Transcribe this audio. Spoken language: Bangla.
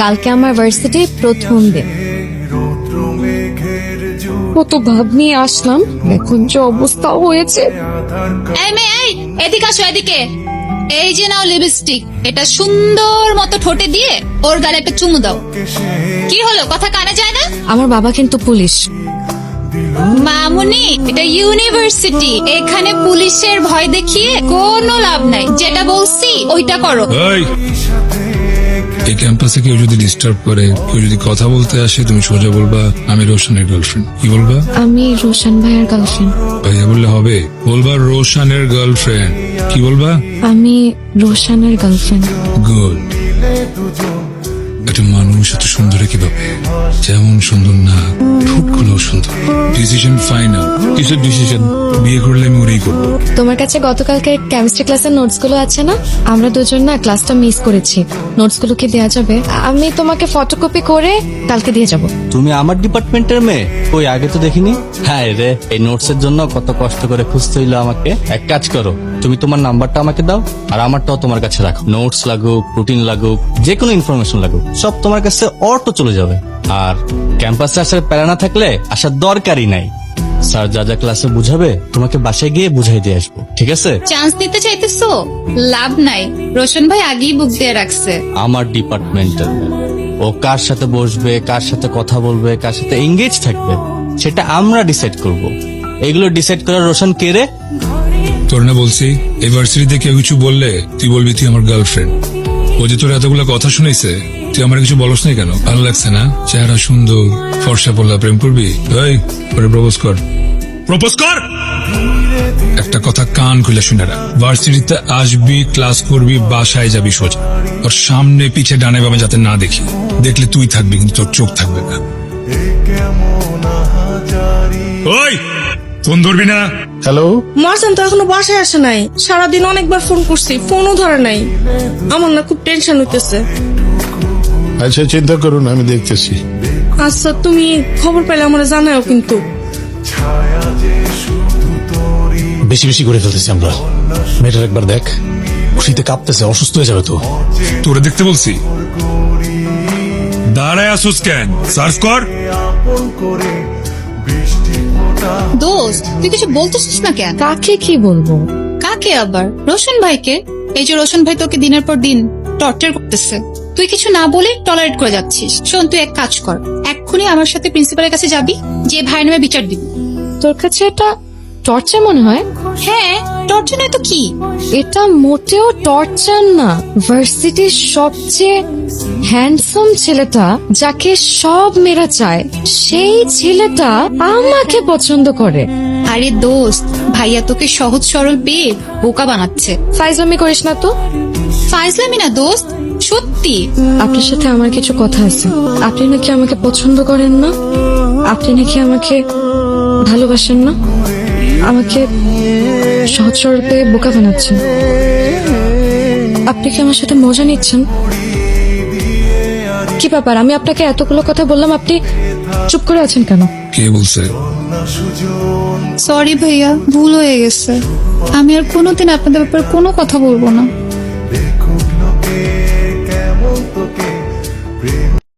কালকে আমার ভার্সিটির প্রথম দিন, কত ভাব নিয়ে আসলাম, এখন যে অবস্থা হয়েছে। এই মেয়ে, এই এদিকে আসো, এদিকে। এই যে নাও লিপস্টিক, এটা সুন্দর মতো ঠোঁটে দিয়ে ওর গালে একটা চুমু দাও। কি হলো, কথা কানে যায় না? আমার বাবা কিন্তু পুলিশ। মামুনি, এটা ইউনিভার্সিটি, এখানে পুলিশের ভয় দেখিয়ে কোনো লাভ নাই। যেটা বলছি ওইটা করো। এই ক্যাম্পাসে কেউ যদি ডিস্টার্ব করে, কেউ যদি কথা বলতে আসে, তুমি সোজা বলবা আমি রোশনের গার্লফ্রেন্ড। কি বলবা? আমি রোশন ভাইয়ের গার্লফ্রেন্ড। ভাইয়া বললে হবে? বলবা রোশনের গার্লফ্রেন্ড। কি বলবা? আমি রোশনের গার্লফ্রেন্ড। গুড। একটা মানুষ এত সুন্দর কিভাবে? যেমন সুন্দর না, ঠোঁটগুলো সুন্দর। Decision final. কিসের ডিসিশন? বিয়ে করলে আমি ওরেই করবো। তোমার কাছে গতকালকে কেমিস্ট্রি ক্লাসের নোটস গুলো আছে না? আমরা দুজন না ক্লাসটা মিস করেছি। নোটস গুলো কি দেওয়া যাবে? আমি তোমাকে ফটোকপি করে কালকে দিয়ে যাব। তুমি আমার ডিপার্টমেন্টের মেয়ে? ওই আগে তো দেখিনি। হ্যাঁ রে, এই নোটস এর জন্য কত কষ্ট করে খুঁজতে হইলো আমাকে। এক কাজ করো, তুমি তোমার নাম্বারটা আমাকে দাও, আর আমারটাও তোমার কাছে রাখো। নোটস লাগুক, রুটিন লাগুক, যে কোনো ইনফরমেশন লাগুক, সব তোমার কাছে অটো চলে যাবে। আর ক্যাম্পাসে আসার প্যারা না থাকলে আসার দরকারই নাই। স্যার যা যা ক্লাসে বুঝাবে তোমাকে বাসায় গিয়ে বুঝাই দিয়ে আসবো, ঠিক আছে? চান্স নিতে চাইতেছো? লাভ নাই, রোশন ভাই আগেই বুক দিয়ে রাখছে। আমার ডিপার্টমেন্টের ও কার সাথে বসবে, কার সাথে কথা বলবে, কার সাথে এঙ্গেজ থাকবে, সেটা আমরা ডিসাইড করব। এগুলো ডিসাইড করার রোশন কে রে? তোর না বলছি এই ভার্সিটিতে কেউ কিছু বললে তুই বলবি তুই আমার গার্লফ্রেন্ড। ও যে তোর এতগুলো কথা শুনেছে, তুই আমার কিছু বলস নাই কেন? ভালো লাগছে না? চেহারা সুন্দর, ফর্সা পড়লা, প্রেম করবি? এই পরে প্রপোজ কর, প্রপোজ কর। একটা কথা কান খুলে শুনে রাখ, ভার্সিটিতে আসবি, ক্লাস করবি, বাসায় যাবি সোজা। ওর সামনে পিছে ডানে বামে যাতে না দেখি। দেখলে তুই থাকবি কিন্তু তোর চোখ থাকবে না। ওই ফোন ধরবি না। হ্যালো, মারজান তো এখনো বাসায় আসে নাই। সারাদিন অনেকবার ফোন করছি, ফোনও ধরে নাই। আমার না খুব টেনশন হইতেছে। আচ্ছা চিন্তা করুন, আমি দেখতেছি। আচ্ছা, তুমি খবর পেলে আমার জানাও কিন্তু। বেশি বেশি করে ফেলতেছি আমরা। মেয়েটার একবার দেখ, খুশিতে কাঁপতেছে, অসুস্থ হয়ে যাবে তো। তোরে দেখতে বলছি, দাঁড়ায় আসুস কেন? সার্চ কর। দোস্ত, তুই কিছু বলতেছিস না কেন? কাকে কি বলবো? কাকে আবার? রোশন ভাইকে। এই যে রোশন ভাই তোকে দিনের পর দিন টর্চার করতেছে, তুই কিছু না বলে টলারেট করে যাচ্ছিস। শোন, তুই এক কাজ কর, এক্ষুনি আমার সাথে প্রিন্সিপালের কাছে যাবি, যে ভাই নামে বিচার দিবি। তোর কাছে এটা টর্চার মনে হয়? হ্যাঁ, টর্চার নয় তো কি? এটা মোটেও টর্চার না। ভার্সিটির সবচেয়ে হ্যান্ডসাম ছেলেটা, যাকে সব মেয়েরা চায়, সেই ছেলেটা আমাকে পছন্দ করে। আরে দোস্ত, ভাইয়া তোকে সহজ সরল পেয়ে বোকা বানাচ্ছে। ফাইজলামি করিস না তো। ফাইজলামি না দোস্ত, সত্যি। আপনার সাথে আমার কিছু কথা আছে। আপনি নাকি আমাকে পছন্দ করেন না, আপনি নাকি আমাকে ভালোবাসেন না, আমাকে সহজ সরল পেয়ে বোকা বানাচ্ছেন। আপনি কি আমার সাথে মজা নিচ্ছেন? কি ব্যাপার, আমি আপনাকে এতগুলো কথা বললাম, আপনি চুপ করে আছেন কেন? কে বলছে? সরি ভাইয়া, ভুল হয়ে গেছে। আমি আর কোনোদিন আপনাদের ব্যাপারে কোনো কথা বলবো না।